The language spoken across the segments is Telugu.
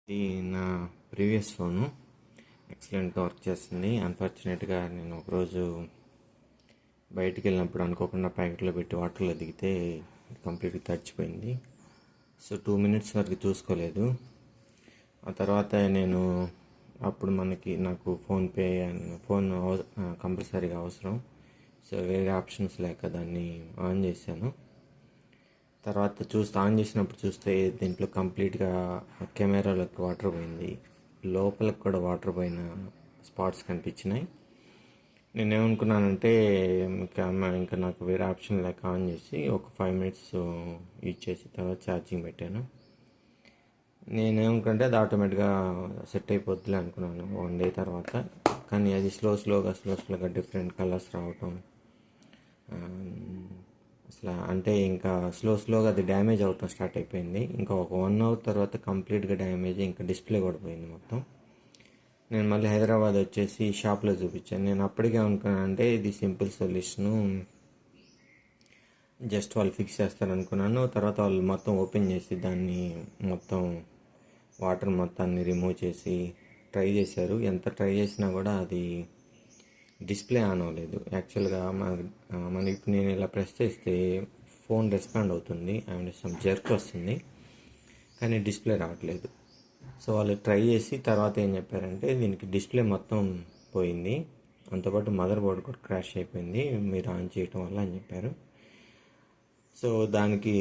ఇది నా ప్రీవియస్ ఫోను ఎక్సలెంట్గా వర్క్ చేస్తుంది. అన్ఫార్చునేట్గా నేను ఒకరోజు బయటికి వెళ్ళినప్పుడు అనుకోకుండా ప్యాకెట్లో పెట్టి వాటర్లో దిగితే కంప్లీట్గా తడిచిపోయింది. సో 2 minutes వరకు చూసుకోలేదు. ఆ తర్వాత నేను అప్పుడు నాకు ఫోన్పే ఫోన్ కంపల్సరీగా అవసరం. సో వేరే ఆప్షన్స్ లేక దాన్ని ఆన్ చేశాను. తర్వాత ఆన్ చేసినప్పుడు చూస్తే దీంట్లో కంప్లీట్గా కెమెరాలోకి వాటర్ పోయింది, లోపలికి కూడా వాటర్ పోయిన స్పాట్స్ కనిపించినాయి. నేనేమనుకున్నానంటే ఇంకా నాకు వేరే ఆప్షన్ లేక ఆన్ చేసి ఒక 5 minutes యూజ్ చేసి తర్వాత ఛార్జింగ్ పెట్టాను. నేనేమనుకుంటే అది ఆటోమేటిక్గా సెట్ అయిపోద్దిలే అనుకున్నాను 1 day తర్వాత. కానీ అది స్లోగా డిఫరెంట్ కలర్స్ రావటం, అసలు అంటే ఇంకా స్లోగా అది డ్యామేజ్ అవటం స్టార్ట్ అయిపోయింది. ఇంకా ఒక 1 hour తర్వాత కంప్లీట్గా డ్యామేజ్, ఇంకా డిస్ప్లే కూడా పోయింది మొత్తం. నేను మళ్ళీ హైదరాబాద్ వచ్చేసి షాప్లో చూపించాను. నేను అప్పటికే అనుకున్నాను అంటే ఇది సింపుల్ సొల్యూషను, జస్ట్ వాళ్ళు ఫిక్స్ చేస్తారు అనుకున్నాను. తర్వాత వాళ్ళు మొత్తం ఓపెన్ చేసి దాన్ని మొత్తం వాటర్ మొత్తాన్ని రిమూవ్ చేసి ట్రై చేశారు. ఎంత ట్రై చేసినా కూడా అది డిస్ప్లే ఆన్ అవ్వలేదు. యాక్చువల్గా ఇప్పుడు నేను ఇలా ప్రెస్ చేస్తే ఫోన్ రెస్పాండ్ అవుతుంది అండ్ సమ్ జర్క్ వస్తుంది, కానీ డిస్ప్లే రావట్లేదు. సో వాళ్ళు ట్రై చేసి తర్వాత ఏం చెప్పారంటే దీనికి డిస్ప్లే మొత్తం పోయింది, అంతపాటు మదర్ బోర్డ్ కూడా క్రాష్ అయిపోయింది మీరు ఆన్ చేయటం వల్ల అని చెప్పారు. సో దానికి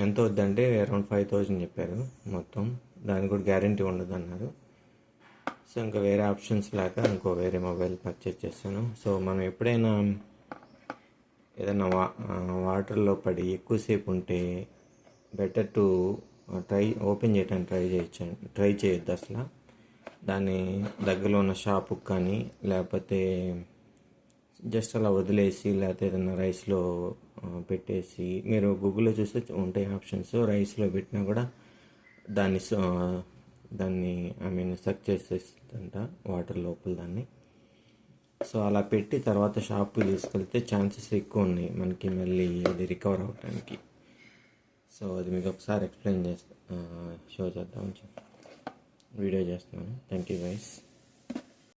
ఎంత వద్దంటే అరౌండ్ 5,000 చెప్పారు మొత్తం. దానికి కూడా గ్యారంటీ ఉండదు అన్నారు. సో ఇంకా వేరే ఆప్షన్స్ లేక వేరే మొబైల్ పర్చేజ్ చేస్తాను. సో మనం ఎప్పుడైనా ఏదైనా వాటర్లో పడి ఎక్కువసేపు ఉంటే బెటర్ టు ఓపెన్ చేయడానికి ట్రై చేయొద్దు అసలు. దాన్ని దగ్గరలో ఉన్న షాపుకి కానీ లేకపోతే జస్ట్ అలా వదిలేసి, లేకపోతే ఏదైనా రైస్లో పెట్టేసి, మీరు గూగుల్లో చూస్తే ఉంటాయి ఆప్షన్స్, రైస్లో పెట్టినా కూడా దాన్ని సక్ చేసేస్తుందంట వాటర్ లోపల దాన్ని. సో అలా పెట్టి తర్వాత షాప్కి తీసుకెళ్తే ఛాన్సెస్ ఎక్కువ ఉన్నాయి మనకి మళ్ళీ అది రికవర్ అవ్వడానికి. సో అది మీకు ఒకసారి ఎక్స్ప్లెయిన్ వీడియో చేస్తున్నాను. Thank you guys.